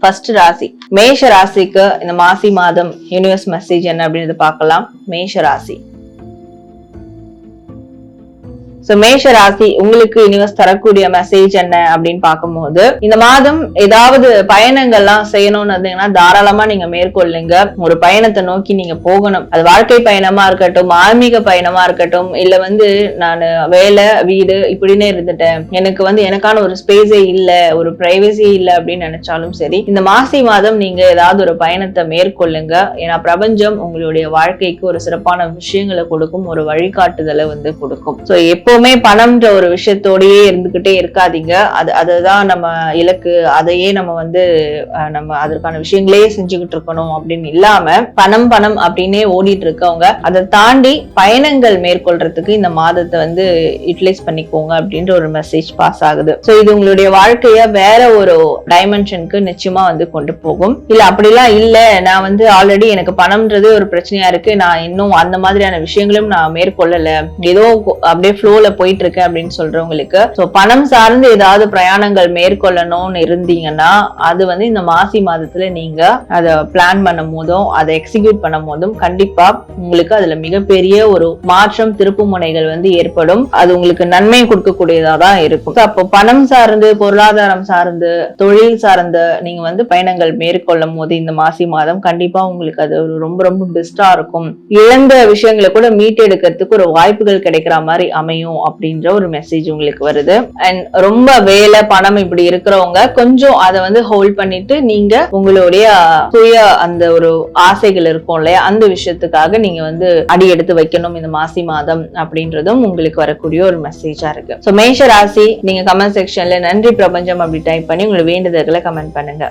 First ராசி மேஷ ராசிக்கு இந்த மாசி மாதம் யூனிவர்ஸ் மெசேஜ் என்ன அப்படின்னு பார்க்கலாம். மேஷ ராசி மேஷ ராசி உங்களுக்கு யூனிவர்ஸ் தரக்கூடிய மெசேஜ் என்ன அப்படின்னு பார்க்கும்போது, இந்த மாதம் ஏதாவது பயணங்கள்லாம் செய்யணும்னு இருந்தீங்கன்னா தாராளமா நீங்க மேற்கொள்ளுங்க. ஒரு பயணத்தை நோக்கி நீங்க போகணும். அது வாழ்க்கை பயணமா இருக்கட்டும், ஆன்மீக பயணமா இருக்கட்டும், இல்ல நான் வேலை வீடு இப்படின்னு இருந்துட்டேன், எனக்கு எனக்கான ஒரு ஸ்பேஸே இல்ல, ஒரு பிரைவசி இல்ல அப்படின்னு நினைச்சாலும் சரி, இந்த மாசி மாதம் நீங்க ஏதாவது ஒரு பயணத்தை மேற்கொள்ளுங்க. ஏன்னா பிரபஞ்சம் உங்களுடைய வாழ்க்கைக்கு ஒரு சிறப்பான விஷயங்களை கொடுக்கும், ஒரு வழிகாட்டுதலை கொடுக்கும். சோ எப்பவுமே பணம்ன்ற ஒரு விஷயத்தோடயே இருந்துகிட்டே இருக்காதீங்க. அதுதான் நம்ம இலக்கு, அதையே நம்ம நம்ம அதற்கான விஷயங்களே செஞ்சுக்கிட்டு இருக்கணும் அப்படின்னு இல்லாம, பணம் அப்படின்னே ஓடிட்டு இருக்கவங்க அதை தாண்டி பயணங்கள் மேற்கொள்றதுக்கு இந்த மாதத்தை யூட்டிலைஸ் பண்ணிக்கோங்க அப்படின்ற ஒரு மெசேஜ் பாஸ் ஆகுது. சோ இது உங்களுடைய வாழ்க்கைய வேற ஒரு டைமென்ஷனுக்கு நிச்சயமா கொண்டு போகும். இல்ல அப்படிலாம் இல்ல, நான் ஆல்ரெடி எனக்கு பணம்ன்றது ஒரு பிரச்சனையா இருக்கு, நான் இன்னும் அந்த மாதிரியான விஷயங்களும் நான் மேற்கொள்ளல, ஏதோ அப்படியே ஃப்ளோல போயிட்டு இருக்கு அப்படின்னு சொல்றவங்களுக்கு பணம் சார்ந்து ஏதாவது பிரயாணங்கள் மேற்கொள்ளணும்னு இருந்தீங்கன்னா அது இந்த மாசி மாதத்துல நீங்க அதை பிளான் பண்ணும் போதும் அதை எக்ஸிக்யூட் பண்ணும் போதும் கண்டிப்பா உங்களுக்கு அதுல மிகப்பெரிய ஒரு மாற்றம், திருப்பு முனைகள் ஏற்படும். அது உங்களுக்கு நன்மை கொடுக்கக்கூடியதா தான் இருக்கும். அப்போ பணம் சார்ந்து, பொருளாதாரம் சார்ந்து, தொழில் சார்ந்து நீங்க பயணங்கள் மேற்கொள்ளும் போது இந்த மாசி மாதம் கண்டிப்பா உங்களுக்கு அது ரொம்ப ரொம்ப பெஸ்டா இருக்கும். இழந்த விஷயங்களை கூட மீட்டெடுக்கிறதுக்கு ஒரு வாய்ப்புகள் கிடைக்கிற மாதிரி அமையும் அப்படின்ற ஒரு மெசேஜ் உங்களுக்கு வருது. அண்ட் ரொம்ப வேலை பணம் இப்படி இருக்கிறவங்க கொஞ்சம் அதை ஹோல்ட் பண்ணிட்டு நீங்க உங்களுடைய சுய அந்த ஒரு ஆசைகள் இருக்கும் இல்லையா, அந்த விஷயத்துக்காக நீங்க அடி எடுத்து வைக்கணும் இந்த மாசி மாதம் அப்படின்றதும் உங்களுக்கு வரக்கூடிய ஒரு மெசேஜா இருக்கு. சோ மேஷ ராசி நீங்க கமெண்ட் செக்ஷன்ல நன்றி பிரபஞ்சம் அப்படி டைப் பண்ணி உங்களை வேண்டுதல்களை கமெண்ட் பண்ணுங்க.